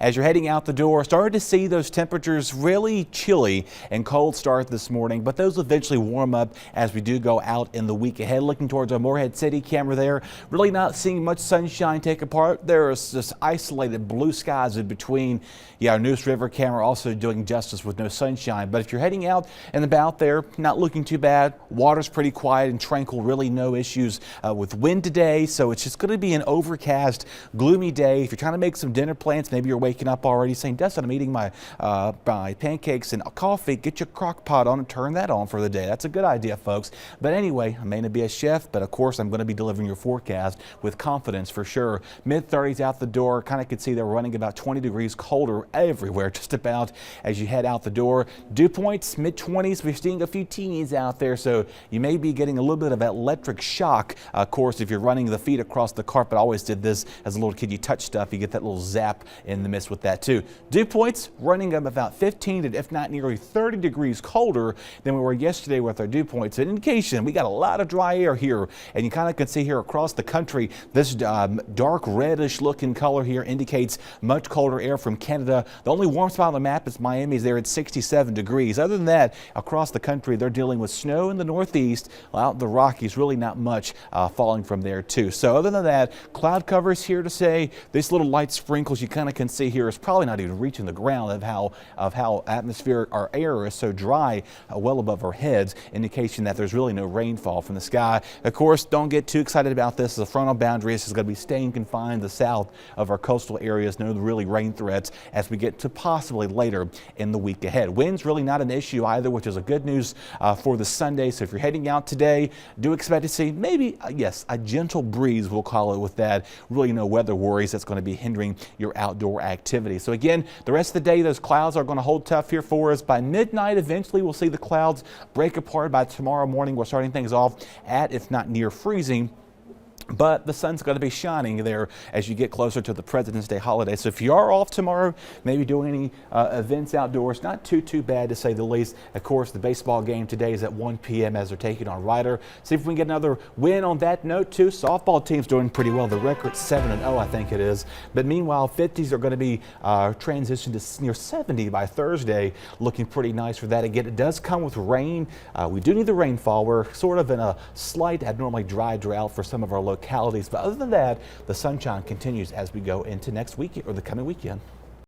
as you're heading out the door, started to see those temperatures really chilly and cold start this morning, but those eventually warm up as we do go out in the week ahead. Looking towards our Morehead City camera there, really not seeing much sunshine take apart. There's just isolated blue skies in between. Yeah, our Neuse River camera also doing justice with no sunshine. But if you're heading out and about there, not looking too bad. Water's pretty quiet and tranquil. Really no issues with wind today. So it's just going to be an overcast, gloomy day. If you're trying to make some dinner plans, maybe you're waking up already saying, Dustin, I'm eating my pancakes and coffee. Get your crock pot on and turn that on for the day. That's a good idea, folks. But anyway, I may not be a chef, but of course I'm going to be delivering your forecast with confidence for sure. Mid-30s out the door. Kind of could see they're running about 20 degrees colder everywhere just about as you head out the door. Dew points mid-20s. We're seeing a few teenies out there, so you may be getting a little bit of electric shock. Of course, if you're running the feet across the carpet, I always did this as a little kid. You touch stuff, you get that little zap in the mist with that too. Dew points running up about 15 to if not nearly 30 degrees colder than we were yesterday with our dew points. An indication we got a lot of dry air here, and you kind of can see here across the country this dark reddish looking color here indicates much colder air from Canada. The only warm spot on the map is Miami's there at 67 degrees. Other than that, across the country, they're dealing with snow in the northeast. Out in the Rockies, really not much falling from there too. So other than that, cloud covers here to say these little light sprinkles you kind of can see here is probably not even reaching the ground of how atmospheric our air is so dry well above our heads, indication that there's really no rainfall from the sky. Of course, don't get too excited about this. The frontal boundary is going to be staying confined to the south of our coastal areas. No really rain threats as we get to possibly later in the week ahead. Winds really not an issue either, which is a good news for the Sunday. So if you're heading out today, do expect to see maybe, yes, a gentle breeze, we'll call it, with that. Really no weather worries that's going to be hindering your outdoor activity. So again, the rest of the day, those clouds are going to hold tough here for us. By midnight, eventually we'll see the clouds break apart. By tomorrow morning, we're starting things off at, if not near freezing. But the sun's going to be shining there as you get closer to the President's Day holiday. So if you are off tomorrow, maybe doing any events outdoors, not too bad to say the least. Of course, the baseball game today is at 1 p.m. as they're taking on Ryder. See if we can get another win on that note too. Softball team's doing pretty well. The record's 7-0, I think it is. But meanwhile, 50s are going to be transitioned to near 70 by Thursday. Looking pretty nice for that. Again, it does come with rain. We do need the rainfall. We're sort of in a slight abnormally dry drought for some of our localities, but other than that, the sunshine continues as we go into next week or the coming weekend.